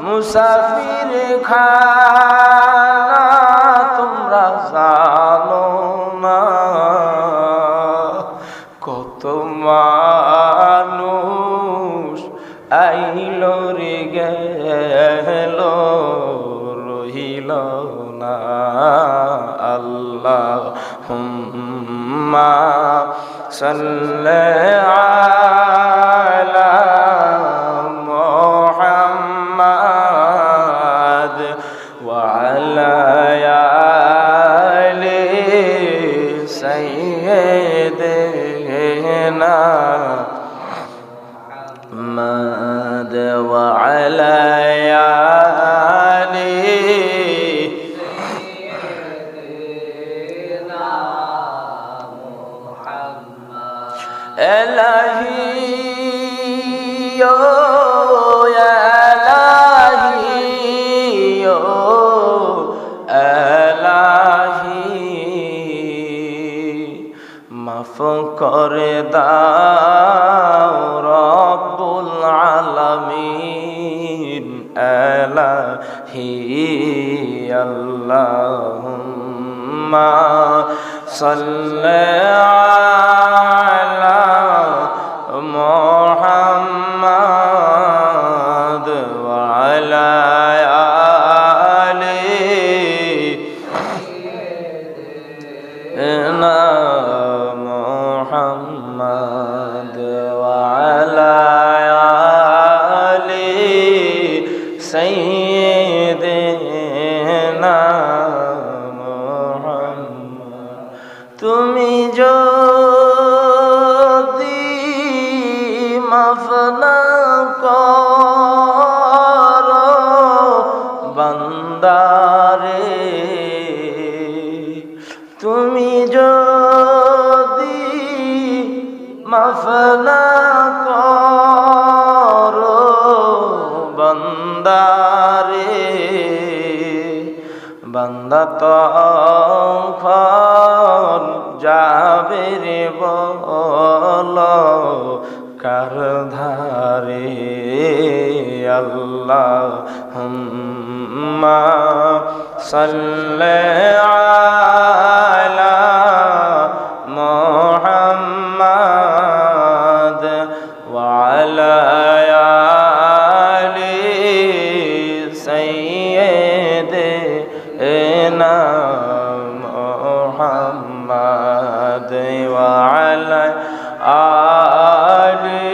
মুসাফির খানা তোমরা জানো না, কত মানুষ আইলো রে গেল রহিল না। আল্লাহুম্মা সাল্লি আলা মুহাম্মাদ ওয়া আলা আলি সাইয়্যিদিনা মুহাম্মাদ ওয়া আলা আলি সাইয়্যিদিনা মুহাম্মাদ। এলাহি মাফ করে দাও রব্বুল আলামিন। এলাহি আল্লাহুম্মা সাল্লি আলা মুহাম্মাদ ওয়া আলা আলি সাইয়্যিদিনা মুহাম্মাদ ওয়া আলা আলি সাইয়্যিদিনা মুহাম্মাদ। তুমি যদি মাফ না করো বান্দারে, তুমি যদি মাফ না করো বান্দারে, বান্দা তখন যাবে রে বল কার ধারে। আল্লাহুম্মা সাল্লি আলা মুহাম্মাদ ওয়া আলা আলি সাইয়্যিদিনা মুহাম্মাদ ওয়া আলা আলি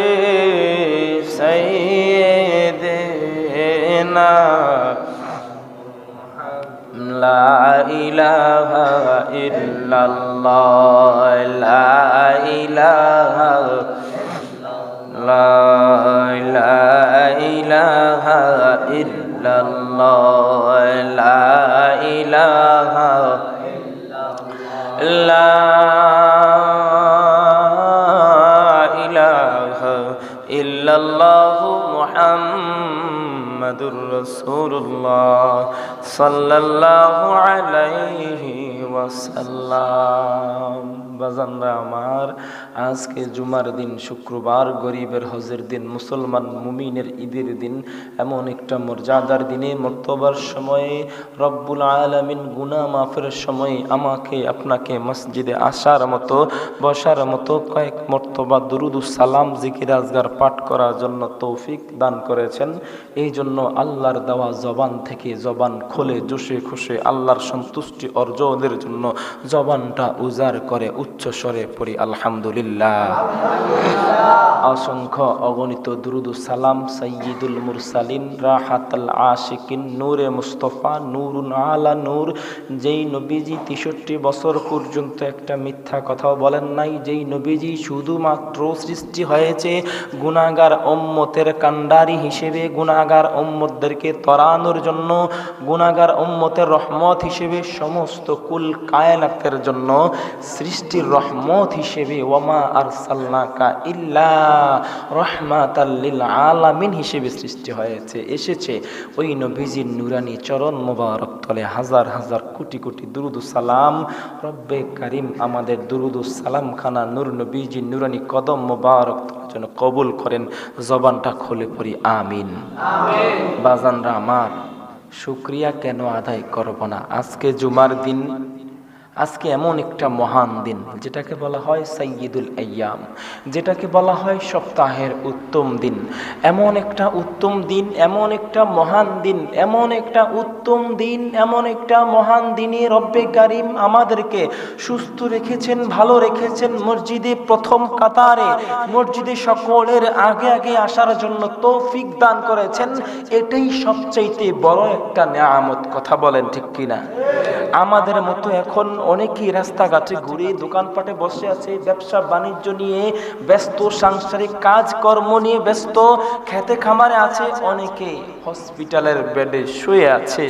সাইয়্যিদিনা। লা ইলাহা ইল্লাল্লাহ, লা ইলাহা ইল্লাল্লাহ, লা ইলাহা ইল্লাল্লাহু মুহাম্মাদুর রাসূলুল্লাহ সাল্লাল্লাহু আলাইহি ওয়াসাল্লাম। বাজানরা আমার, আজকে জুমার দিন, শুক্রবার, গরিবের হজের দিন, মুসলমান মুমিনের ঈদের দিন, এমন একটা মর্যাদার দিনে, মর্তবার সময়ে, রব্বুল আলামিন গুনাহ মাফের সময়ে আমাকে আপনাকে মসজিদে আসার মতো, বসার মতো, কয়েক মর্তবা দুরুদ ও সালাম জিকির আজগার পাঠ করার জন্য তৌফিক দান করেছেন। এই জন্য আল্লাহর দেওয়া জবান থেকে জবান খোলে জোশে খুশে আল্লাহর সন্তুষ্টি অর্জনের জন্য জবানটা উজাড় করে উচ্চ স্বরে পড়ি আলহামদুলিল্লাহ। অসংখ্য অগণিত দুরুদ ও সালাম সাইয়্যিদুল মুরসালিন, রাহাতুল আশিকিন, নূরে মুস্তাফা, নূরুন আলা নূর, যেই নবীজি 63 বছর পর্যন্ত একটা মিথ্যা কথাও বলেন নাই, যেই নবীজি শুধুমাত্র সৃষ্টি হয়েছে গুনাহগার উম্মতের কান্ডারি হিসেবে, গুনাহগার উম্মতদেরকে তরানোর জন্য, গুনাহগার উম্মতের রহমত হিসেবে, সমস্ত কুল কায়নাতের জন্য সৃষ্টি নিচের রহমত হিসেবে ওয়ামা আরসালনাকা ইল্লা রাহমাতাল লিল আলামিন হিসেবে সৃষ্টি হয়েছে, এসেছে ওই নবীজির নুরানি চরণ মোবারক তলে হাজার হাজার কোটি কোটি দুরুদ ও সালাম। রব্বে কারিম আমাদের দুরুদ ও সালাম খানা নূর নবীজির নুরানি কদম মোবারক যেন কবুল করেন। জবানটা খুলে পড়ি আমিন। বাজানরা আমার, শুকরিয়া কেন আদায় করব না? আজকে জুমার দিন, আজকে এমন একটা মহান দিন যেটাকে বলা হয় সাইয়্যিদুল আইয়াম, যেটাকে বলা হয় সপ্তাহের উত্তম দিন। এমন একটা উত্তম দিন, এমন একটা মহান দিন, এমন একটা উত্তম দিন, এমন একটা মহান দিনে রব্বে কারিম আমাদেরকে সুস্থ রেখেছেন, ভালো রেখেছেন। মসজিদে প্রথম কাতারে, মসজিদে সকলের আগে আগে আসার জন্য তৌফিক দান করেছেন। এটাই সবচাইতে বড় একটা নিয়ামত। কথা বলেন ঠিক কিনা? আমাদের মতো এখন অনেকেই রাস্তাঘাটে ঘুরে দোকানপাটে বসে আছে, ব্যবসা বাণিজ্য নিয়ে ব্যস্ত, সাংসারিক কাজকর্ম নিয়ে ব্যস্ত, খেতে খামারে আছে, অনেকে হসপিটালের বেডে শুয়ে আছে,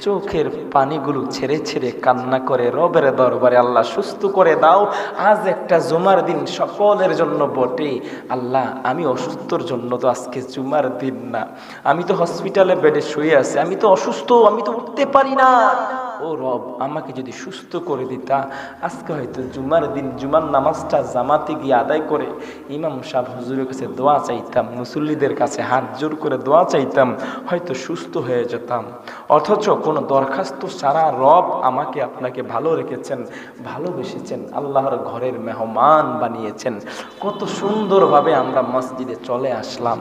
চোখের পানিগুলো ছেড়ে ছেড়ে কান্না করে রবের দরবারে, আল্লাহ সুস্থ করে দাও। আজ একটা জুমার দিন সকলের জন্য বটে। আল্লাহ, আমি অসুস্থর জন্য তো আজকে জুমার দিন না, আমি তো হসপিটালে বেডে শুয়ে আছি, আমি তো অসুস্থ, আমি তো উঠতে পারি না। ও রব, আমাকে যদি সুস্থ করে দিতা, আজকে হয়তো জুমার দিন জুমার নামাজটা জামাতে গিয়ে আদায় করে ইমাম সাহেব হুজুরের কাছে দোয়া চাইতাম, মুসল্লিদের কাছে হাত জোর করে দোয়া চাইতাম, হয়তো সুস্থ হয়ে যেতাম। অথচ কোনো দরখাস্ত ছাড়া রব আমাকে আপনাকে ভালো রেখেছেন, ভালোবেসেছেন, আল্লাহর ঘরের মেহমান বানিয়েছেন। কত সুন্দরভাবে আমরা মসজিদে চলে আসলাম।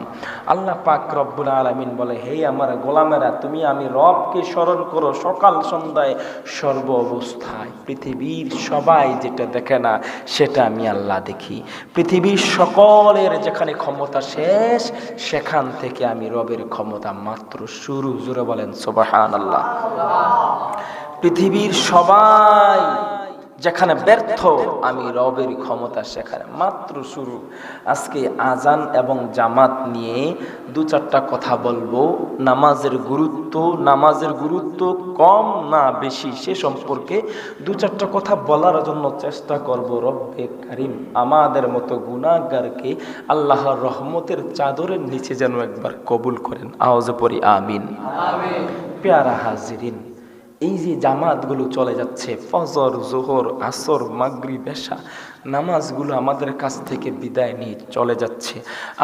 আল্লাহ পাক রব্বুল আলামিন বলে, হে আমার গোলামেরা, তুমি আমি রবকে স্মরণ করো সকাল সন্ধ্যায় সর্ব অবস্থায়। পৃথিবীর সবাই যেটা দেখে না সেটা আমি আল্লাহ দেখি। পৃথিবীর সকলের যেখানে ক্ষমতা শেষ, সেখান থেকে আমি রবের ক্ষমতা মাত্র শুরু। জোরে বলেন সুবহানাল্লাহ। পৃথিবীর সবাই যেখানে ব্যর্থ, আমি রবের ক্ষমতা সেখানে মাত্র শুরু। আজকে আজান এবং জামাত নিয়ে দু চারটা কথা বলবো। নামাজের গুরুত্ব কম না বেশি, সে সম্পর্কে দু চারটা কথা বলার জন্য চেষ্টা করব। রব্বে কারিম আমাদের মতো গুনাহগারকে আল্লাহর রহমতের চাদরের নিচে যেন একবার কবুল করেন। আওয়াজ পড়ি আমিন। পেয়ারা হাজিরিন, এই যে জামাতগুলো চলে যাচ্ছে, ফজর, জোহর, আসর, মাগরিব, এশা নামাজগুলো আমাদের কাছ থেকে বিদায় নিয়ে চলে যাচ্ছে।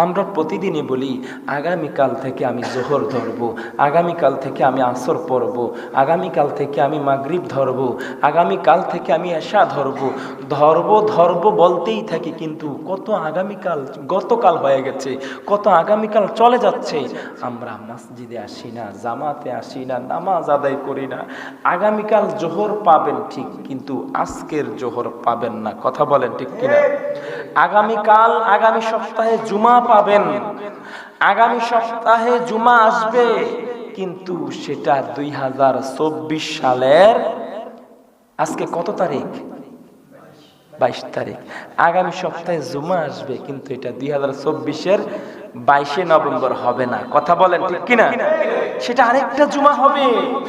আমরা প্রতিদিনই বলি, আগামীকাল থেকে আমি জোহর ধরবো, আগামীকাল থেকে আমি আসর পড়বো, আগামীকাল থেকে আমি মাগরিব ধরবো, আগামীকাল থেকে আমি এশা ধরবো বলতেই থাকি। কিন্তু কত আগামীকাল, গতকাল হয়ে গেছে, কত আগামীকাল চলে যাচ্ছে। আমরা মসজিদে আসি না, জামাতে আসি না, নামাজ আদায় করি না। আগামীকাল জোহর পাবেন ঠিক, কিন্তু আজকের জোহর পাবেন না। কথা বলেন ঠিক কিনা? আগামীকাল, আগামী সপ্তাহে জুমা পাবেন, আগামী সপ্তাহে জুমা আসবে, কিন্তু সেটা 2024 সালের আজকে কত তারিখ? 22 তারিখ। আগামী সপ্তাহে জুমা আসবে, কিন্তু এটা 2024-এর 22 নভেম্বর হবে না। কথা বলেন ঠিক কিনা? সেটা আরেকটা জুমা হবে।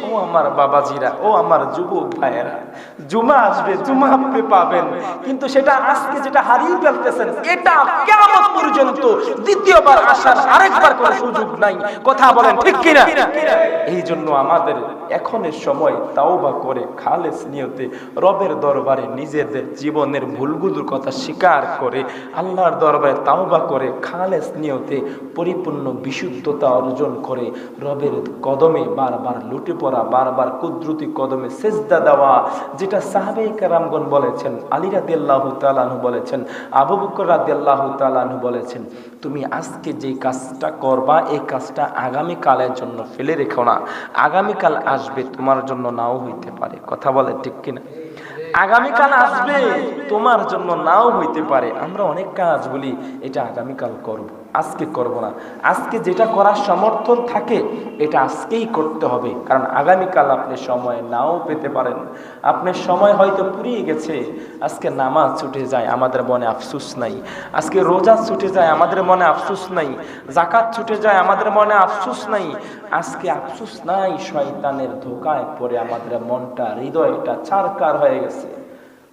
ও আমার বাবাজিরা, ও আমার যুবক ভাইয়েরা, জুমা আসবে, জুমা আপনি পাবেন, কিন্তু সেটা আজকে যেটা হারিয়ে ফেলতেছেন, এটা কিয়ামত পর্যন্ত দ্বিতীয়বার আসার আরেকবার কোনো সুযোগ নাই। কথা বলেন ঠিক কিনা? এই জন্য আমাদের এখনের সময় তাওবা করে খালেস নিয়তে রবের দরবারে নিজেদের জীবনের ভুলগুলোর কথা স্বীকার করে আল্লাহর দরবারে তাওবা করে খালেস নিয়তে পরিপূর্ণ বিশুদ্ধতা অর্জন করে রবের কদমে বারবার লুটে পড়া, বারবার কুদরতি কদমে সেজদা দেওয়া, যেটা সাহাবায়ে কেরামগণ বলেছেন, আলী রাদিয়াল্লাহু তাআলা আনহু বলেছেন, আবু বকর রাদিয়াল্লাহু তাআলা আনহু বলেছেন, তুমি আজকে যে কাজটা করবা, এই কাজটা আগামী কালের জন্য ফেলে রেখো না। আগামীকাল আসবে, তোমার জন্য নাও হইতে পারে। কথা বলে ঠিক কিনা? আগামীকাল আসবে, তোমার জন্য নাও হইতে পারে। আমরা অনেক কাজ বলি, এটা আগামীকাল করব, আজকে করব না। আজকে যেটা করার সমর্থন থাকে এটা আজকেই করতে হবে, কারণ আগামীকাল আপনি সময় নাও পেতে পারেন। আপনার সময় হয়তো ফুরিয়ে গেছে। আজকে নামাজ ছুটে যায়, আমাদের মনে আফসোস নাই। আজকে রোজা ছুটে যায়, আমাদের মনে আফসোস নাই। যাকাত ছুটে যায়, আমাদের মনে আফসোস নাই। আজকে আফসোস নাই, শয়তানের ধোকায় পড়ে আমাদের মনটা, হৃদয়টা ছারকার হয়ে গেছে।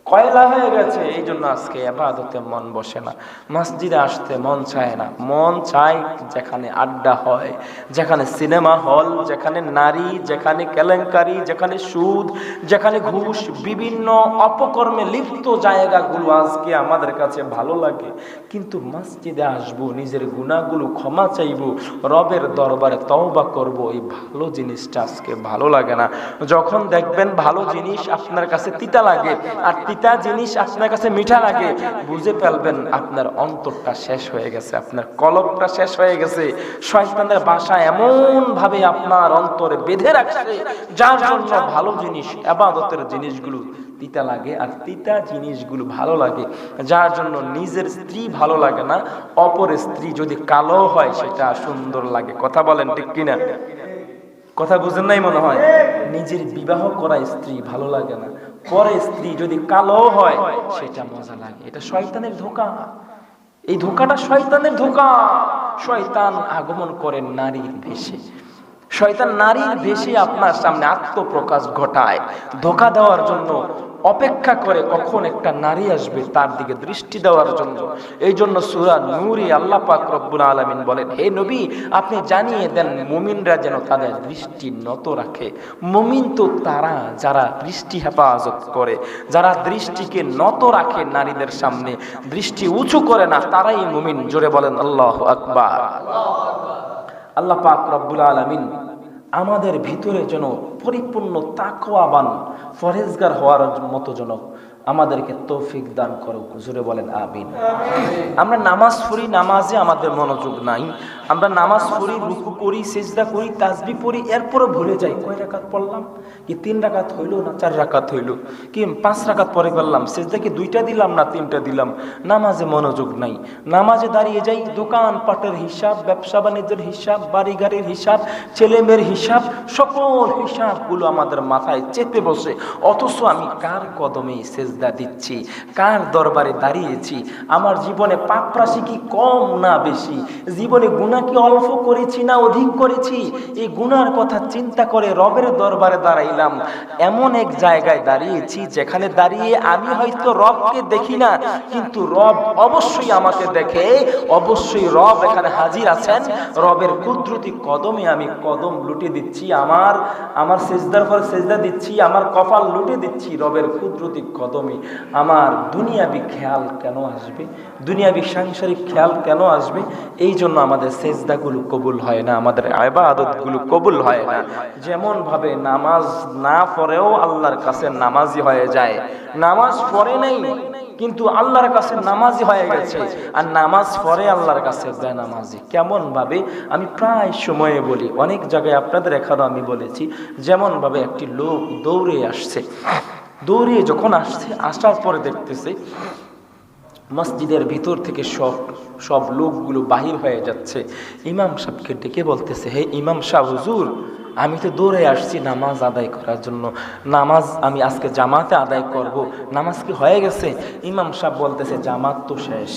কয়লা হয়ে গেছে। এই জন্য আজকে ইবাদতে মন বসে না, মসজিদে আসতে মন চায় না। মন চায় যেখানে আড্ডা হয়, যেখানে সিনেমা হল, যেখানে নারী, যেখানে কেলেঙ্কারি, যেখানে সুদ, যেখানে ঘুষ, বিভিন্ন অপকর্মে লিপ্ত জায়গাগুলো আজকে আমাদের কাছে ভালো লাগে। কিন্তু মসজিদে আসবো, নিজের গুনাহগুলো ক্ষমা চাইবো, রবের দরবারে তওবা করব, এই ভালো জিনিসটা আজকে ভালো লাগে না। যখন দেখবেন ভালো জিনিস আপনার কাছে তিতা লাগে আর তিতা জিনিস আপনার কাছে মিঠা লাগে, বুঝে ফেলবেন আপনার অন্তরটা শেষ হয়ে গেছে, আপনার কলবটা শেষ হয়ে গেছে। শয়তানের বাসা এমন ভাবে আপনার অন্তরে বেঁধে রাখছে, যার জন্য ভালো জিনিস, ইবাদতের জিনিসগুলো তিতা লাগে আর তিতা জিনিসগুলো ভালো লাগে। যার জন্য নিজের স্ত্রী ভালো লাগে না, অপরের স্ত্রী যদি কালো হয় সেটা সুন্দর লাগে। কথা বলেন ঠিক কিনা? কথা বুঝেন নাই মনে হয়। নিজের বিবাহ করা স্ত্রী ভালো লাগে না, পরে স্ত্রী যদি কালো হয় সেটা মজা লাগে। এটা শয়তানের ধোঁকা, এই ধোঁকাটা শয়তানের ধোঁকা। শয়তান আগমন করেন নারীর ভেষে, শয়তান নারীর ভেষে আপনার সামনে আত্মপ্রকাশ ঘটায়, ধোঁকা দেওয়ার জন্য অপেক্ষা করে কখন একটা নারী আসবে তার দিকে দৃষ্টি দেওয়ার জন্য। এই জন্য সূরা নূরে আল্লাহ পাক রব্বুল আলামিন বলেন, হে নবী আপনি জানিয়ে দেন মুমিনরা যেন তাদের দৃষ্টি নত রাখে। মুমিন তো তারা যারা দৃষ্টি হেফাজত করে, যারা দৃষ্টিকে নত রাখে, নারীদের সামনে দৃষ্টি উঁচু করে না, তারাই মুমিন। জোরে বলেন আল্লাহু আকবার। আল্লাহ পাক রব্বুল আলামিন আমাদের ভিতরে যেন পরিপূর্ণ তাকওয়াবান ফরেজগার হওয়ার মতো যেন আমাদেরকে তৌফিক দান করো। জোরে বলেন আমিন। আমরা নামাজ পড়ি, নামাজে আমাদের মনোযোগ নাই। আমরা নামাজ পড়ি, রুকু করি, সিজদা করি, তাসবিহ পড়ি, এরপরও ভুলে যাই কয় রাকাত পড়লাম, কি 3 রাকাত হইল না 4 রাকাত হইল, কি 5 রাকাত পরে করলাম, সিজদা কি 2টা দিলাম না 3টা দিলাম। নামাজে মনোযোগ নাই। নামাজে দাঁড়িয়ে যাই দোকান পাটের হিসাব, ব্যবসা বাণিজ্যের হিসাব, বাড়ি গাড়ির হিসাব, ছেলে মেয়ের হিসাব, সকল হিসাবগুলো আমাদের মাথায় চেপে বসে। অথচ আমি কার কদমে সিজদা দিচ্ছি, কার দরবারে দাঁড়িয়েছি, আমার জীবনে পাপরাশি কি কম না বেশি, জীবনে গুনাহ কি অল্প করেছি না অধিক করেছি, এই গুনার কথা চিন্তা করে রবের দরবারে দাঁড়াইলাম। এমন এক জায়গায় দাঁড়িয়েছি যেখানে দাঁড়িয়ে আমি হয়তো রবকে দেখি না, কিন্তু রব অবশ্যই আমাকে দেখে, অবশ্যই রব এখানে হাজির আছেন। রবের কুদরতি কদমে আমি কদম লুটে দিচ্ছি, আমার সিজদার পর সিজদা দিচ্ছি, আমার কপাল লুটে দিচ্ছি রবের কুদরতি কদমে। আমার দুনিয়াবি খেয়াল কেন আসবে, দুনিয়াবি সাংসারিক খেয়াল কেন আসবে? এই জন্য আমাদের সিজদাগুলো কবুল হয় না, আমাদের ইবাদতগুলো কবুল হয় না। যেমন ভাবে নামাজ না পড়েও আল্লাহর কাছে নামাজি হয়ে যায়, নামাজ পড়ে নাই কিন্তু আল্লাহর কাছে নামাজি হয়ে গেছে, আর নামাজ পড়ে আল্লাহর কাছে বেনামাজি। কেমন ভাবে? আমি প্রায় সময়ে বলি, অনেক জায়গায় আপনাদের এখানে আমি বলেছি, যেমন ভাবে একটি লোক দৌড়ে আসছে, দৌড়ে যখন আসছে, আসার পরে দেখতেছে মসজিদের ভিতর থেকে সব লোকগুলো বাহির হয়ে যাচ্ছে। ইমাম সাহেবকে ডেকে বলতেছে, হে ইমাম সাহেব, হুজুর আমি তো দৌড়ে আসছি নামাজ আদায় করার জন্য, নামাজ আমি আজকে জামাতে আদায় করব, নামাজ কি হয়ে গেছে? ইমাম সাহেব বলতেছে, জামাত তো শেষ,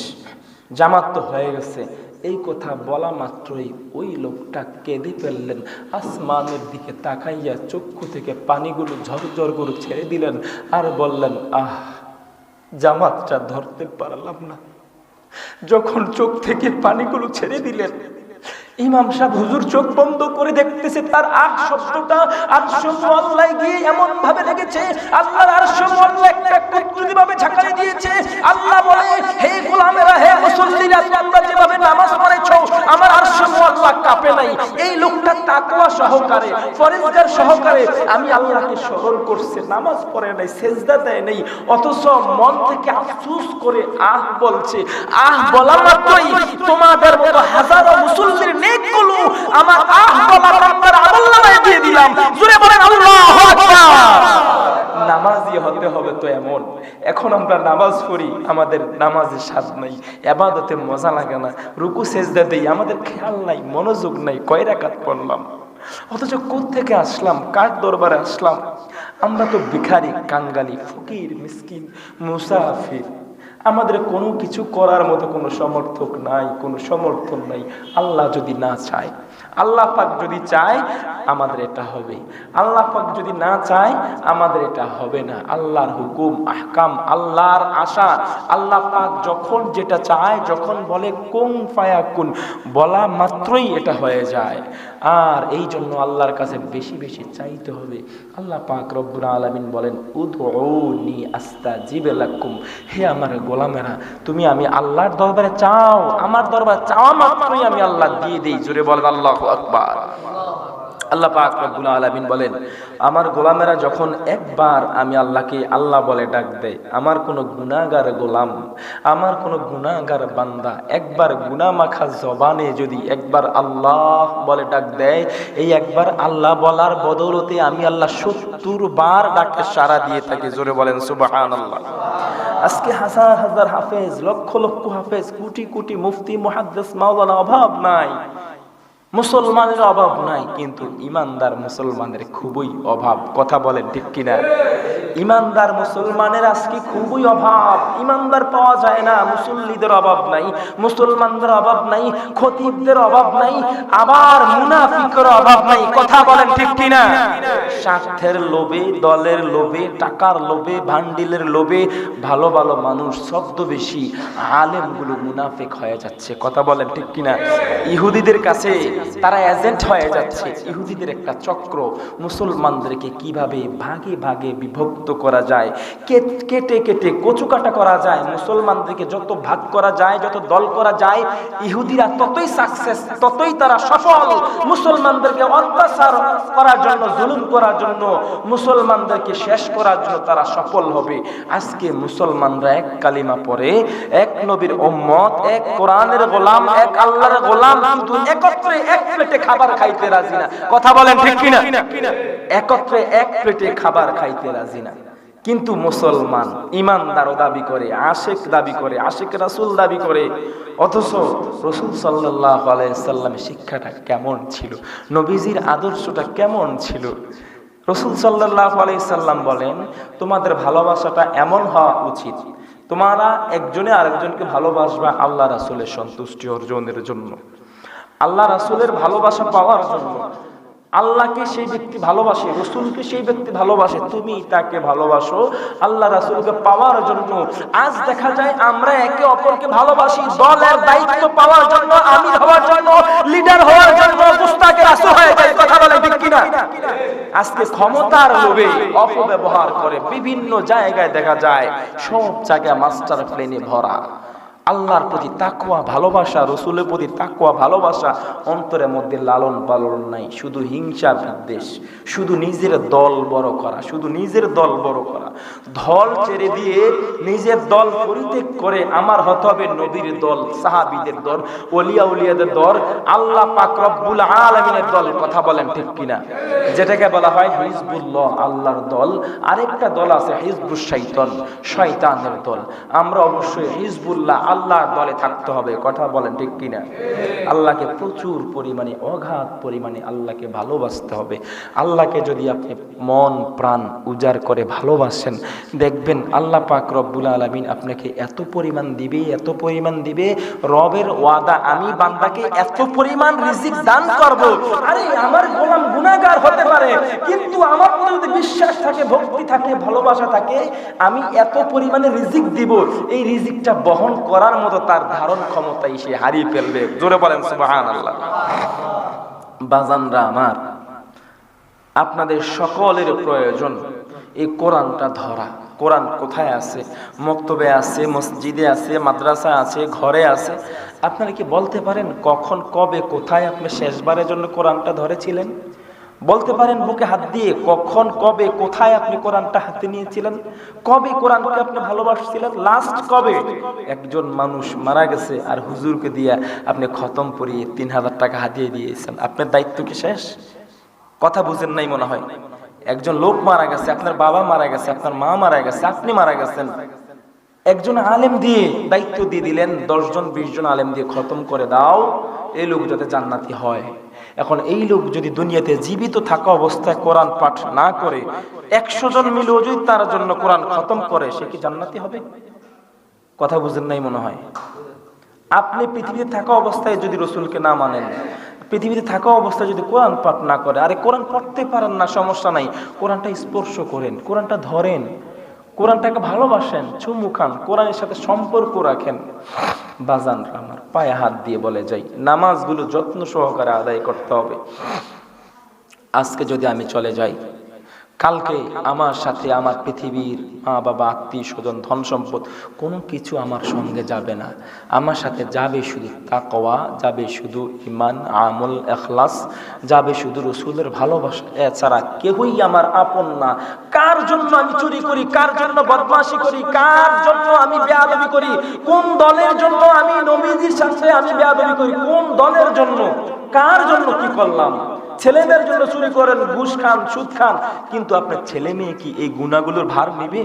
জামাত তো হয়ে গেছে। এই কথা বলা মাত্রই ওই লোকটা কেঁদে ফেললেন, আসমানের দিকে তাকাইয়া চক্ষু থেকে পানিগুলো ঝরঝর করে ছেড়ে দিলেন আর বললেন, আহ জামাতটা ধরতে পারলাম না। যখন চোখ থেকে পানিগুলো ছেড়ে দিলেন, ইমাম সাহেব হুজুর চোখ বন্ধ করে দেখতেছে, তার আগ শব্দটা আরশ মোয়াল্লায় গিয়ে এমন ভাবে লেগেছে, আল্লাহর আরশ মোয়াল্লা একটা কুদরতি ভাবে ঝাঁকাই দিয়েছে। আল্লাহ বলে, হে গোলামেরা, হে মুসল্লিরা, তোমরা যেভাবে নামাজ পড়েছো আমার আরশ মোয়াল্লা কাঁপে নাই। এই লোকটা তাকওয়া সহকারে, ফরজগার সহকারে আমি আল্লাহকে স্মরণ করছে, নামাজ পড়ে নাই, সিজদা দেয় নাই, অথচ মন থেকে আফসোস করে আহ বলছে। আহ বলা মাত্রই তোমাদের মতো হাজারো মুসল্লির নেকগুলো আমার আহ বলা মাত্র আমলনামায় দিয়ে দিলাম। জোরে বলেন আল্লাহু আকবার। নামাজি হতে হবে তো এমন। এখন আমরা নামাজ পড়ি, আমাদের নামাজের স্বাদ নাই, ইবাদতে মজা লাগে না, রুকু সিজদা দেই, আমাদের খেয়াল নাই, মনোযোগ নাই, কয় রাকাত পড়লাম, অথচ কোত্থেকে আসলাম, কার দরবারে আসলাম। আমরা তো ভিখারি, কাঙ্গালি, ফকির, মিসকিন, মুসাফির। আমাদের কোনো কিছু করার মতো কোনো সমর্থক নাই, কোনো সমর্থন নাই। আল্লাহ যদি না চায়, আল্লাহ পাক যদি চায় আমাদের এটা হবে, আল্লাহ পাক যদি না চায় আমাদের এটা হবে না। আল্লাহর হুকুম আহকাম, আল্লাহর আশা, আল্লাহ পাক যখন যেটা চায়, যখন বলে কুন ফায়াকুন, বলা মাত্রই এটা হয়ে যায়। আর এই জন্য আল্লাহর কাছে বেশি বেশি চাইতে হবে। আল্লাহ পাক রব্বুল আলামিন বলেন উদউনি আস্তাজিব লাকুম, হে আমার গোলামেরা তুমি আমি আল্লাহর দরবারে চাও, আমার দরবারে চাওয়া মাত্রই আমি আল্লাহ দিয়ে দেই। জোরে বলেন আল্লাহু আকবার। আল্লাহ পাক রব্বুল আলামিন বলেন আমার গোলামেরা যখন একবার আমি আল্লাহকে আল্লাহ বলে ডাক দেয়, আমার কোনো গুনাহগার গোলাম, আমার কোনো গুনাহগার বান্দা একবার গুনাহ মাখা জবানে যদি একবার আল্লাহ বলে ডাক দেয়, এই একবার আল্লাহ বলার বদৌলতে আমি আল্লাহ ৭০ বার ডাকে সাড়া দিয়ে থাকি। জোরে বলেন সুবহানাল্লাহ। আজকে হাজার হাজার হাফেজ, লক্ষ লক্ষ হাফেজ, কোটি কোটি মুফতি মুহাদ্দিস মাওলানা অভাব নাই, মুসলমানের অভাব নাই, কিন্তু ইমানদার মুসলমানের খুবই অভাব। কথা বলেন ঠিক কিনা? ইমানদার মুসলমানের আজকে খুবই অভাব, ইমানদার পাওয়া যায় না। মুসল্লিদের অভাব নাই, মুসলমানদের অভাব নাই, খতিবদের অভাব নাই, আবার মুনাফিকের অভাব নাই। কথা বলেন ঠিক কিনা? স্বার্থের লোভে, দলের লোভে, টাকার লোভে, ভান্ডিলের লোভে ভালো ভালো মানুষ ছদ্মবেশী আলেমগুলো মুনাফিক হয়ে যাচ্ছে। কথা বলেন ঠিক কিনা? ইহুদিদের কাছে তারা এজেন্ট হয়ে যাচ্ছে। ইহুদিদের একটা চক্র মুসলমানদেরকে কিভাবে ভাগে ভাগে বিভক্ত করা যায়, কেটে কেটে কচুকাটা করা যায়, মুসলমানদেরকে যত ভাগ করা যায়, যত দল করা যায়, ইহুদিরা ততই সাকসেস, ততই তারা সফল। মুসলমানদেরকে অত্যাচার করার জন্য, জুলুম করার জন্য, মুসলমানদেরকে শেষ করার জন্য তারা সফল হবে। আজকে মুসলমানরা এক কালিমা পড়ে, এক নবীর উম্মত, এক কোরআনের গোলাম, এক আল্লাহর গোলাম, কিন্তু একত্রে এক প্লেটে খাবার খাইতে রাজি না। কথা বলেন ঠিক কিনা? একত্রে এক প্লেটে খাবার খাইতে রাজি না। কিন্তু মুসলমান ইমানদারও দাবি করে, আশিক দাবি করে, আশিক রাসূল দাবি করে, অথচ রাসূল সাল্লাল্লাহু আলাইহি সাল্লামের শিক্ষাটা কেমন ছিল, নবীজির আদর্শটা কেমন ছিল? রাসূল সাল্লাল্লাহু আলাইহি সাল্লাম বলেন তোমাদের ভালোবাসাটা এমন হওয়া উচিত, তোমরা একজনে আরেকজনকে ভালোবাসবা আল্লাহ রাসূলের সন্তুষ্টি অর্জনের জন্য, আল্লাহ রাসূলের ভালোবাসা পাওয়ার জন্য। আল্লাহকে সেই ব্যক্তি ভালোবাসে, রাসূলকে সেই ব্যক্তি ভালোবাসে, তুমি তাকে ভালোবাসো আল্লাহ রাসূলকে পাওয়ার জন্য। আজ দেখা যায় আমরা একে অপরকে ভালোবাসি দলের দায়িত্ব পাওয়ার জন্য, আমি হওয়ার জন্য, লিডার হওয়ার জন্য, মুস্তাকে রাসূল হয়ে যায়। কথা বলে ঠিক কিনা? আজকে ক্ষমতার লোভে অপব্যবহার করে বিভিন্ন জায়গায় দেখা যায়, সব জায়গায় মাস্টার প্ল্যানে ভরা। আল্লাহর প্রতি তাকওয়া ভালোবাসা, রাসূলের প্রতি তাকওয়া ভালোবাসা অন্তরের মধ্যে লালন পালন নাই, শুধু হিংসা বিদ্বেষ, শুধু নিজের দল বড় করা, শুধু নিজের দল বড় করা। দল ছেড়ে দিয়ে নিজের দল পরিত্যাগ করে আমার হতে হবে নবীর দল, সাহাবীদের দল, ওলিয়া উলিয়াদের দল, আল্লাহ পাক রব্বুল আলামিনের দল। কথা বলেন ঠিক কিনা? যেটাকে বলা হয় হিজবুল্লাহ, আল্লাহর দল। আরেকটা দল আছে হিজবুশ শাইতান, শয়তানের দল। আমরা অবশ্যই হিজবুল্লাহ আল্লাহর দলে থাকতে হবে। কথা বলেন ঠিক কিনা? আল্লাহকে প্রচুর পরিমাণে, অগাধ পরিমাণে আল্লাহকে ভালোবাসতে হবে। আল্লাহকে যদি আপনি মন প্রাণ উজাড় করে ভালোবাসেন, দেখবেন আল্লাহ পাক রব্বুল আলামিন আপনাকে এত পরিমাণ দিবে, এত পরিমাণ দিবে। রবের ওয়াদা, আমি বান্দাকে এত পরিমাণ রিজিক দান করব। আরে আমার গোলাম গুনাহগার হতে পারে, কিন্তু আমার মধ্যে যদি বিশ্বাস থাকে, ভক্তি থাকে, ভালোবাসা থাকে, আমি এত পরিমাণে রিজিক দিব, এই রিজিকটা বহন করার মতো তার ধারণ ক্ষমতাই সে হারিয়ে ফেলবে। জোরে বলেন সুবহানাল্লাহ। বাজানরা আমার, আপনাদের সকলের প্রয়োজন এই কোরআনটা ধরা। কোরআন কোথায় আছে? মক্তবে আছে, মসজিদে আছে, মাদ্রাসা আছে, ঘরে আছে। আপনারা কি বলতে পারেন কখন, কবে, কোথায় আপনি শেষবারের জন্য কোরআনটা ধরেছিলেন? বলতে পারেন বুকে হাত দিয়ে কখন, কবে, কোথায় আপনি কোরআনটা হাতে নিয়েছিলেন? কবে কোরআনকে আপনি ভালোবাসছিলেন? লাস্ট কবে? একজন মানুষ মারা গেছে আর হুজুরকে দিয়ে আপনি খতম পড়িয়ে ৩,০০০ টাকা হাতিয়ে দিয়েছেন, আপনার দায়িত্ব কি শেষ? কথা বুঝেন নাই মনে হয়। একজন লোক মারা গেছে, আপনার বাবা মারা গেছে, আপনার মা মারা গেছে, আপনি মারা গেছেন, একজন আলেম দিয়ে দায়িত্ব দিয়ে দিলেন ১০ জন ২০ জন আলেম দিয়ে খতম করে দাও, এই লোক যাতে জান্নাতি হয়। এখন এই লোক যদি দুনিয়াতে জীবিত থাকা অবস্থায় কোরআন পাঠ না করে ১০০ জন মিলেও যদি তার জন্য কোরআন খতম করে, সে কি জান্নাতি হবে? কথা বুঝেন নাই মনে হয়। আপনি পৃথিবীতে থাকা অবস্থায় যদি রাসূলকে না মানেন, পৃথিবীতে থাকা অবস্থায় যদি কোরআন পাঠ না করে, আরে কোরআন পড়তে পারেন না সমস্যা নাই, কোরআনটা স্পর্শ করেন, কোরআনটা ধরেন, কোরআনটাকে ভালোবাসেন, চুমু খান, কোরআনের সাথে সম্পর্ক রাখেন। বাজানরা আমার, পায়ে হাত দিয়ে বলে যাই, নামাজগুলো যত্ন সহকারে আদায় করতে হবে। আজকে যদি আমি চলে যাই, কালকে আমার সাথে আমার পৃথিবীর মা বাবা, আত্মীয় স্বজন, ধন সম্পদ কোনো কিছু আমার সঙ্গে যাবে না। আমার সাথে যাবে শুধু তাকওয়া, যাবে শুধু ঈমান, আমল, ইখলাস, যাবে শুধু রাসূলের ভালোবাসা। এছাড়া কেউই আমার আপন না। কার জন্য আমি চুরি করি, কার জন্য বদমাশি করি, কার জন্য আমি বেয়াদবি করি, কোন দলের জন্য আমি নবীজির সাথে আমি বেয়াদবি করি, কোন দলের জন্য, কার জন্য কি করলাম? ছেলেদের জন্য চুরি করেন, ঘুষ খান, সুদ খান, কিন্তু আপনার ছেলে মেয়ে কি এই গুনাহগুলোর ভার নেবে?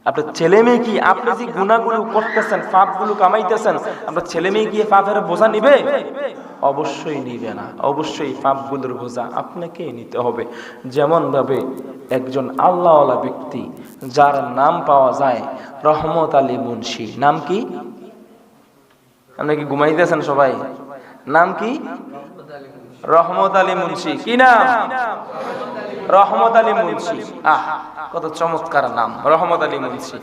আপনার ছেলে মেয়ে কি, আপনি যে গুনাহগুলো করতেছেন, পাপগুলো কামাইতেছেন, আপনার ছেলে মেয়ে কি এই পাপের বোঝা নিবে? অবশ্যই নিবে না। অবশ্যই পাপগুলোর বোঝা আপনাকে নিতে হবে। যেমন ভাবে একজন আল্লাহওয়ালা ব্যক্তি, যার নাম পাওয়া যায় রহমত আলী মুন্সি। নাম কি? আপনি কি ঘুমাইতেছেন সবাই? নাম কি? রহমত আলী মুন্সি। কি নাম? রহমত আলী মুন্সি। আহ, কত চমৎকার নাম, রহমত আলী মুন্সি।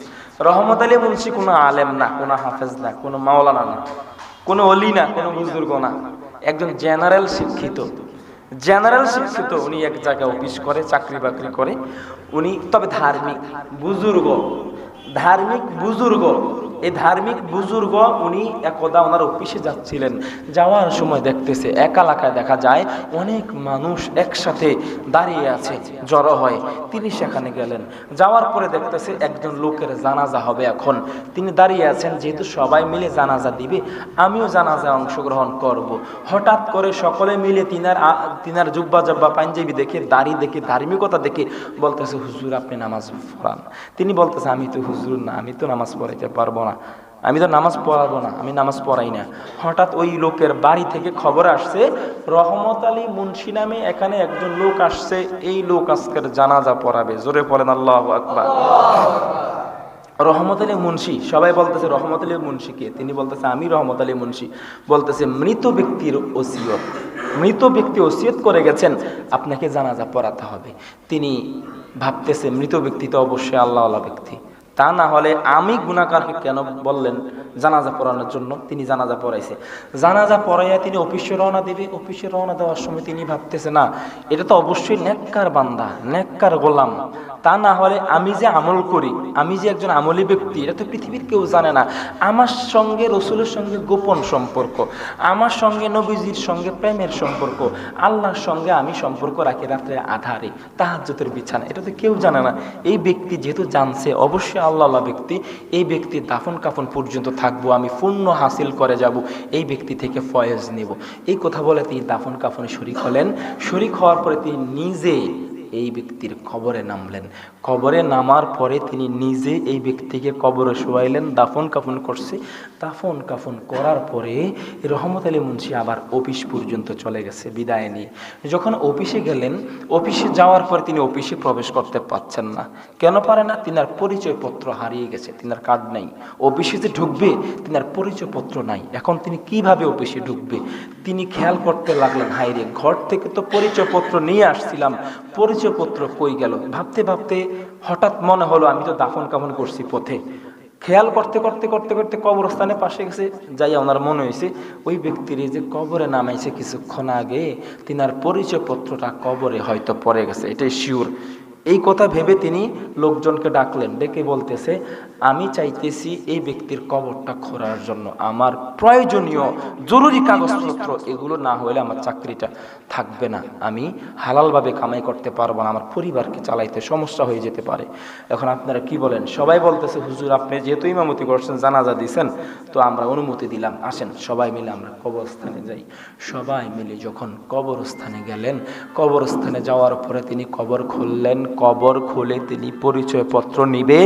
রহমত আলী মুন্সি কোনো আলেম না, কোনো হাফেজ না, কোনো মাওলানা না, কোনো ওলি না, কোনো বুজুর্গ না, একজন জেনারেল শিক্ষিত। জেনারেল শিক্ষিত। উনি এক জায়গায় অফিস করে, চাকরি বাকরি করে উনি, তবে ধার্মিক বুজুর্গ। ধার্মিক বুজুর্গ। এই ধার্মিক বুজুর্গ উনি একদা ওনার অফিসে যাচ্ছিলেন, যাওয়ার সময় দেখতেছে এক এলাকায় দেখা যায় অনেক মানুষ একসাথে দাঁড়িয়ে আছে, জড়ো হয়। তিনি সেখানে গেলেন, যাওয়ার পরে দেখতেছে একজন লোকের জানাজা হবে। এখন তিনি দাঁড়িয়ে আছেন, যেহেতু সবাই মিলে জানাজা দিবে, আমিও জানাজায় অংশগ্রহণ করব। হঠাৎ করে সকলে মিলে তিনার জুব্বা জব্বা পাঞ্জাবি দেখে, দাড়ি দেখে, ধার্মিকতা দেখে বলতেছে, হুজুর আপনি নামাজ পড়ান। তিনি বলতেছে, আমি তো হুজুর না, আমি তো নামাজ পড়াইতে পারবো না, আমি তো নামাজ পড়াবো না, আমি নামাজ পড়াই না। হঠাৎ ওই লোকের বাড়ি থেকে খবর আসছে, রহমত আলী মুন্সি নামে এখানে একজন লোক আসছে, এই লোক আজকের জানাজা পড়াবে। জোরে পড়েন আল্লাহু আকবার। রহমত আলী মুন্সি। সবাই বলতেছে রহমত আলী মুন্সি কে? তিনি বলতেছে, আমি রহমত আলী মুন্সি। বলতেছে, মৃত ব্যক্তির ওসিয়ত, মৃত ব্যক্তি ওসিয়ত করে গেছেন আপনাকে জানাজা পড়াতে হবে। তিনি ভাবতেছে, মৃত ব্যক্তি তো অবশ্যই আল্লাহওয়ালা ব্যক্তি, তা না হলে আমি গুনাহগারকে কেন বললেন জানাজা পড়ানোর জন্য? তিনি জানাজা পড়াইছে। জানাজা পড়াইয়া তিনি অফিসে রওনা দেবে। অফিসে রওনা দেওয়ার সময় তিনি ভাবতেছে, না, এটা তো অবশ্যই নেককার বান্দা, নেককার গোলাম, তা না হলে আমি যে আমল করি, আমি যে একজন আমলি ব্যক্তি, এটা তো পৃথিবীর কেউ জানে না। আমার সঙ্গে রসুলের সঙ্গে গোপন সম্পর্ক, আমার সঙ্গে নবীজির সঙ্গে প্রেমের সম্পর্ক, আল্লাহর সঙ্গে আমি সম্পর্ক রাখি রাত্রে আধারে, তাহাজ্জুদের বিছানা, এটা তো কেউ জানে না। এই ব্যক্তি যেহেতু জানছে, অবশ্যই আল্লাহওয়ালা ব্যক্তি, এই ব্যক্তির দাফন কাফন পর্যন্ত থাকবো, আমি পুণ্য হাসিল করে যাব, এই ব্যক্তি থেকে ফয়েজ নেব। এই কথা বলে তিনি দাফন কাফনে শরীক হলেন। শরীক হওয়ার পরে তিনি নিজে এই ব্যক্তির কবরে নামলেন। কবরে নামার পরে তিনি নিজে এই ব্যক্তিকে কবরে শোয়াইলেন, দাফন কাফন করছে। দাফন কাফন করার পরে রহমত আলী মুন্সি আবার অফিস পর্যন্ত চলে গেছে বিদায় নিয়ে। যখন অফিসে গেলেন, অফিসে যাওয়ার পরে তিনি অফিসে প্রবেশ করতে পারছেন না। কেন পারে না? তিনার পরিচয়পত্র হারিয়ে গেছে, তিনার কার্ড নাই। অফিসে যে ঢুকবে, তিনার পরিচয়পত্র নাই। এখন তিনি কিভাবে অফিসে ঢুকবে? তিনি খেয়াল করতে লাগলেন, হায়রে, ঘর থেকে তো পরিচয়পত্র নিয়ে আসছিলাম, পরিচয়পত্র কই গেল? ভাবতে ভাবতে হঠাৎ মনে হলো, আমি তো দাফন কাফন করছি পথে। খেয়াল করতে করতে করতে করতে কবরস্থানে পাশে গেছে, যাইয়া ওনার মনে হয়েছে ওই ব্যক্তির যে কবরে নামাইছে কিছুক্ষণ আগে, তিনার পরিচয়পত্রটা কবরে হয়তো পড়ে গেছে, এটাই শিওর। এই কথা ভেবে তিনি লোকজনকে ডাকলেন, ডেকে বলতেছে, আমি চাইতেছি এই ব্যক্তির কবরটা খোঁড়ার জন্য, আমার প্রয়োজনীয় জরুরি কাগজপত্র, এগুলো না হলে আমার চাকরিটা থাকবে না, আমি হালালভাবে কামাই করতে পারবো না, আমার পরিবারকে চালাইতে সমস্যা হয়ে যেতে পারে। এখন আপনারা কি বলেন? সবাই বলতেছে, হুজুর আপনি যেহেতু ইমামতি করছেন, জানাজা দিয়েছেন, তো আমরা অনুমতি দিলাম, আসেন সবাই মিলে আমরা কবরস্থানে যাই। সবাই মিলে যখন কবরস্থানে গেলেন, কবরস্থানে যাওয়ার পরে তিনি কবর খুললেন। কবর খুলে তিনি পরিচয়পত্র নিবে।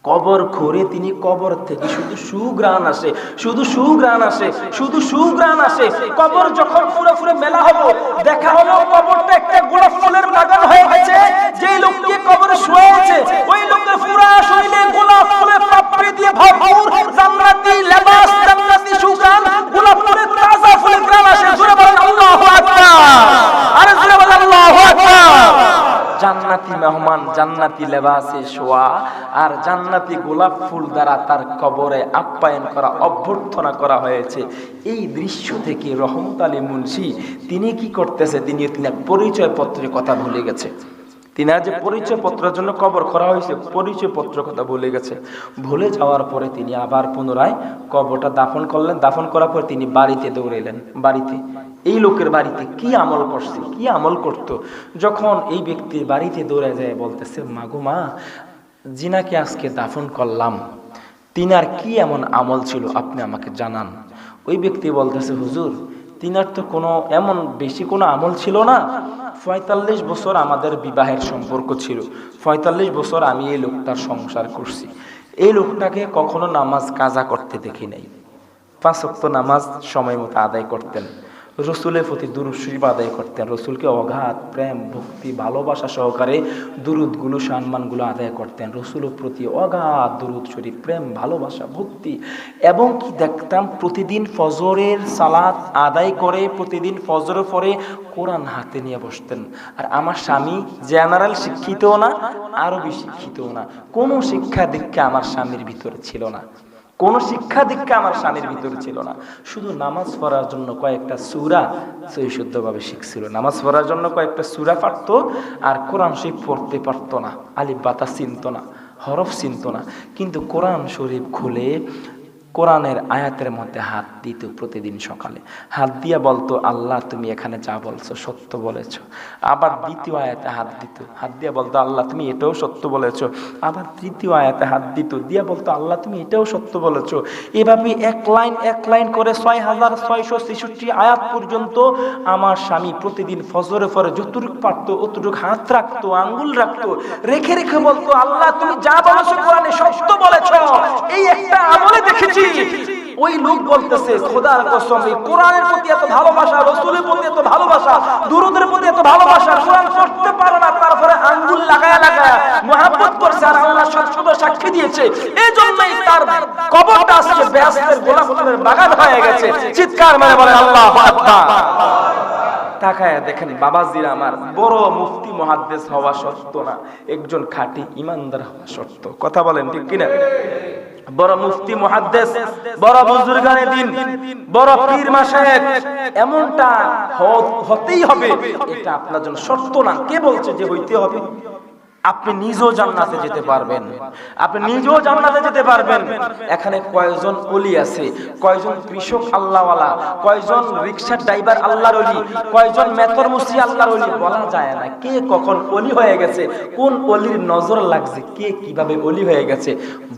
কবর খুঁড়ে তিনি কবর থেকে শুধু সুঘ্রাণ আসে, শুধু সুঘ্রাণ আসে, শুধু সুঘ্রাণ আসে। কবর যখন পুরো পুরো মেলা হলো, দেখা হলো কবরটা একটা গোলাপ ফুলের বাগান হয়ে গেছে। যে লোককে কবরে শুয়েছে, ওই লোকের পুরো শরীরে গোলাপ ফুলের পাপড়ি দিয়ে ভরপুর, জান্নাতি লেবাস, জান্নাতি সুঘ্রাণ, গোলাপ ফুলের তাজা ফুলের ঘ্রাণ আসে। মেহমান জান্নাতি লেবাসে শোয়া আর জান্নাতি গোলাপ ফুল দ্বারা তার কবরে আপ্যায়ন করা, অভ্যর্থনা করা হয়েছে। এই দৃশ্য থেকে রহমত আলী মুন্সি তিনি কি করতেছে, তিনি পরিচয় পত্রের কথা ভুলে গেছে। তিনি যে পরিচয় পত্রের জন্য কবর করা হয়েছে, পরিচয় পত্র কথা ভুলে গেছে। ভুলে যাওয়ার পরে তিনি আবার পুনরায় কবরটা দাফন করলেন। দাফন করার পর তিনি বাড়িতে দৌড়েলেন। বাড়িতে এই লোকের বাড়িতে কি আমল করছে, কি আমল করত। যখন এই ব্যক্তির বাড়িতে দৌড়ে যায়, বলতেছে মাগো মা, জিনাকে আজকে দাফন করলাম, তিনার কি এমন আমল ছিল আপনি আমাকে জানান। ওই ব্যক্তি বলতেছে হুজুর, তিনার তো কোনো এমন বেশি কোনো আমল ছিল না। ৪৫ বছর আমাদের বিবাহের সম্পর্ক ছিল, ৪৫ বছর আমি এই লোকটার সংসার করছি। এই লোকটাকে কখনো নামাজ কাজা করতে দেখি নাই। ৫ ওয়াক্ত নামাজ সময় মতো আদায় করতেন, রসুলের প্রতি দুরূদ শরীফ আদায় করতেন, রসুলকে অগাধ প্রেম ভক্তি ভালোবাসা সহকারে দুরূদগুলো সম্মানগুলো আদায় করতেন, রসুলের প্রতি অগাধ দুরূদ শরীফ প্রেম ভালোবাসা ভক্তি। এবং কি দেখতাম, প্রতিদিন ফজরের সালাত আদায় করে প্রতিদিন ফজরের পরে কোরআন হাতে নিয়ে বসতেন। আর আমার স্বামী জেনারেল শিক্ষিতও না, আরবি শিক্ষিতও না, কোনো শিক্ষা দীক্ষা আমার স্বামীর ভিতরে ছিল না, কোনো শিক্ষা দীক্ষা আমার স্বামীর ভিতরে ছিল না। শুধু নামাজ পড়ার জন্য কয়েকটা সূরা সহিশুদ্ধভাবে শিখছিল, নামাজ পড়ার জন্য কয়েকটা সূরা পারতো, আর কোরআন শরীফ পড়তে পারতো না, আলিফ বাতা চিনত না, হরফ চিনত না। কিন্তু কোরআন শরীফ খুলে কোরআনের আয়াতের মধ্যে হাত দিত। প্রতিদিন সকালে হাত দিয়া বলতো, আল্লাহ তুমি এখানে যা বলছো সত্য বলেছো। আবার দ্বিতীয় আয়াতে হাত দিত, হাত দিয়া বলতো, আল্লাহ তুমি এটাও সত্য বলেছো। আবার তৃতীয় আয়াতে হাত দিত, দিয়া বলতো, আল্লাহ তুমি এটাও সত্য বলেছো। এভাবে এক লাইন করে ৬,৬৬৬ আয়াত পর্যন্ত আমার স্বামী প্রতিদিন ফজরে পরে যতটুক পারতো অতটুক হাত রাখতো, আঙ্গুল রাখতো, রেখে রেখে বলতো, আল্লাহ তুমি যা বলেছো কোরআনে সত্য বলেছো। এই একটা আমলে দেখেছি। ওই লোক বলতেছে, খোদার কসম, এই কোরআনের প্রতি এত ভালোবাসা, রসুলের প্রতি এত ভালোবাসা, দুরূদের প্রতি এত ভালোবাসা, কোরআন পড়তে পারে না, তারপরে আঙ্গুল লাগায়া লাগায়া মুহাব্বত করছে, আর আল্লাহ সত্য সাক্ষী দিয়েছে। এই জন্যই তার কবরটা আজকে বেহেশতের গোলাপ ফুলের বাগান হয়ে গেছে। চিৎকার মেরে বলেন আল্লাহু আকবার। তাকায় দেখেন বাবাজিরা আমার, বড় মুফতি মুহাদ্দিস হওয়া শর্ত না, একজন খাঁটি ইমানদার হওয়া শর্ত। কথা বলেন ঠিক কিনা? বড় মুফতি মুহাদ্দিস, বড় বুজুর্গানে দ্বীন, বড় পীর মাশায়েখ এমনটা হতেই হবে, এটা আপনার জন্য শর্ত না। কে বলছে যে হইতে হবে? আপনি নিজেও জান্নাতে যেতে পারবেন, আপনি নিজেও জান্নাতে যেতে পারবেন। এখানে কয়জন ওলি আছে, কয়জন কৃষক আল্লাহওয়ালা, কয়জন রিকশা ড্রাইভার আল্লাহর ওলি, কয়জন মেতর মুসি আল্লাহর ওলি, বলা যায় না কে কখন ওলি হয়ে গেছে, কোন ওলির নজর লাগছে, কে কিভাবে ওলি হয়ে গেছে,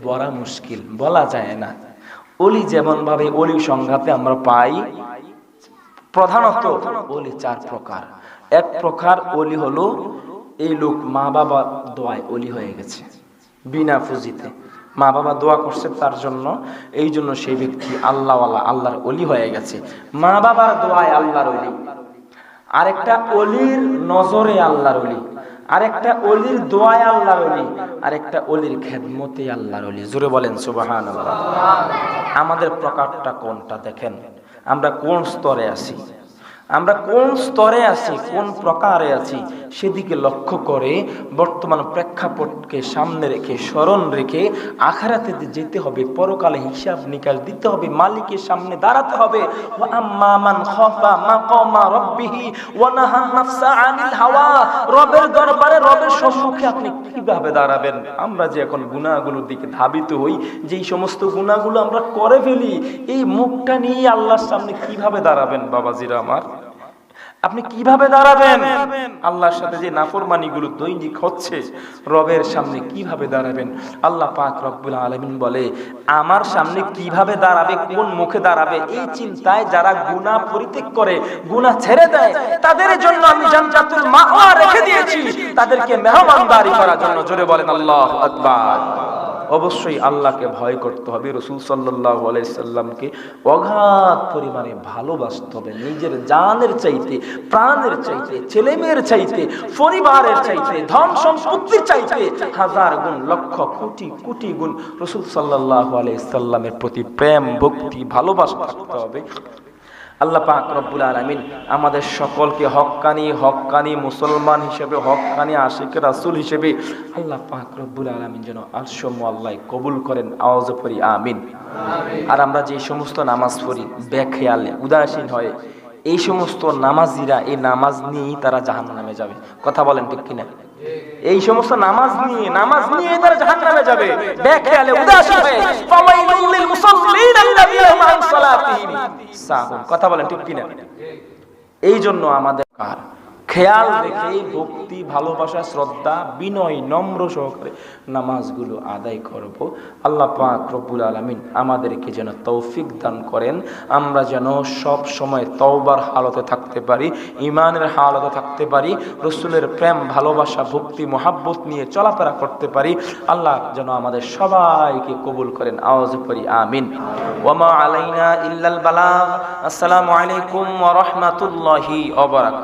বড় মুশকিল, বলা যায় না। ওলি যেমন ভাবে ওলি সংঘাতে আমরা পাই, প্রধানত ওলি 4 প্রকার। এক প্রকার ওলি হলো এই লোক মা বাবা দোয়ায় ওলি হয়ে গেছে, বিনা ফুজিতে মা বাবা দোয়া করছে তার জন্য, এই জন্য সেই ব্যক্তি আল্লাহওয়ালা, আল্লাহর ওলি হয়ে গেছে, মা বাবার দোয়ায় আল্লাহর ওলি। আরেকটা ওলির নজরে আল্লাহর ওলি, আরেকটা ওলির দোয়ায় আল্লাহর ওলি, আরেকটা ওলির খেদমতে আল্লাহর ওলি। জোরে বলেন সুবহানাল্লাহ। আমাদের প্রকারটা কোনটা দেখেন, আমরা কোন স্তরে আছি, আমরা কোন স্তরে আছি, কোন প্রকারে আছি, সেদিকে লক্ষ্য করে বর্তমান প্রেক্ষাপটকে সামনে রেখে, স্মরণ রেখে আখিরাতে যেতে হবে, পরকালে হিসাব নিকাশ দিতে হবে, মালিকের সামনে দাঁড়াতে হবে। ওয়া আম্মা মান খাফা মাকামা রাব্বিহি ওয়া নাহা নাফসা আনিল হাওয়া। রবের দরবারে, রবের সম্মুখে আপনি কিভাবে দাঁড়াবেন? আমরা যে এখন গুনাহগুলোর দিকে ধাবিত হই, যেই সমস্ত গুনাহগুলো আমরা করে ফেলি, এই মুখটা নিয়ে আল্লাহর সামনে কিভাবে দাঁড়াবেন বাবাজিরা আমার? আপনি কিভাবে দাঁড়াবেন? আল্লাহর সাথে যে নাফরমানিগুলো দৈনিক হচ্ছে, রবের সামনে কিভাবে দাঁড়াবেন? আল্লাহ পাক রব্বুল আলামিন বলে, আমার সামনে কিভাবে দাঁড়াবে, কোন মুখে দাঁড়াবে, এই চিন্তায় যারা গুনাহ পরিত্যাগ করে, গুনাহ ছেড়ে দেয়, তাদের জন্য আমি জান্নাতুল মাওয়া রেখে দিয়েছি, তাদেরকে মেহমানদারি করার জন্য। জোরে বলেন আল্লাহু আকবার। অবশ্যই আল্লাহকে ভয় করতে হবে, রাসূল সাল্লাল্লাহু আলাইহি সাল্লামকে অগাধ পরিমাণে ভালোবাসতে হবে, নিজের জানের চাইতে, প্রাণের চাইতে, ছেলেমেয়ের চাইতে, পরিবারের চাইতে, ধন সম্পত্তির চাইতে হাজার গুণ, লক্ষ কোটি কোটি গুণ রাসূল সাল্লাল্লাহু আলাইহি সাল্লামের প্রতি প্রেম ভক্তি ভালোবাসা থাকতে হবে। আল্লাহ পাক রব্বুল আলামিন আমাদের সকলকে হক্কানি মুসলমান হিসেবে, হক্কানি আশিক রাসূল হিসেবে আল্লাহ পাক রব্বুল আলামিন যেন আরশমু আল্লাহ কবুল করেন। আওয়াজ পড়ি আমিন। আর আমরা যে সমস্ত নামাজ পড়ি বেখেয়ালে, উদাসীন হয়ে, এই সমস্ত নামাজিরা এই নামাজ নিয়েই তারা জাহান্নামে যাবে। কথা বলেন ঠিক কিনা? এই সমস্ত নামাজ নিয়ে তারা জাহান্নামে যাবে বেখেয়ালে, উদাসীন হয়ে। ফাওয়াইলুল লিল মুসাল্লিন আল্লাযীনা হুম আন সালাতিহিম সাহুন। কথা বলেন ঠিক কিনা? এই জন্য আমাদের খেয়াল রেখে ভক্তি, ভালোবাসা, শ্রদ্ধা, বিনয়, নম্র সহকারে নামাজগুলো আদায় করব। আল্লাহ পাক রব্বুল আলামিন আমাদেরকে যেন তৌফিক দান করেন, আমরা যেন সব সময় তওবার হালতে থাকতে পারি, ঈমানের হালতে থাকতে পারি, রাসূলের প্রেম, ভালোবাসা, ভক্তি, মহাব্বত নিয়ে চলাফেরা করতে পারি। আল্লাহ যেন আমাদের সবাইকে কবুল করেন। আওয়াজ করি আমিন। ওয়া মা আলাইনা ইল্লাল বালাগ। আসসালামু আলাইকুম ওয়া রাহমাতুল্লাহি ওয়া বারাকাতুহু।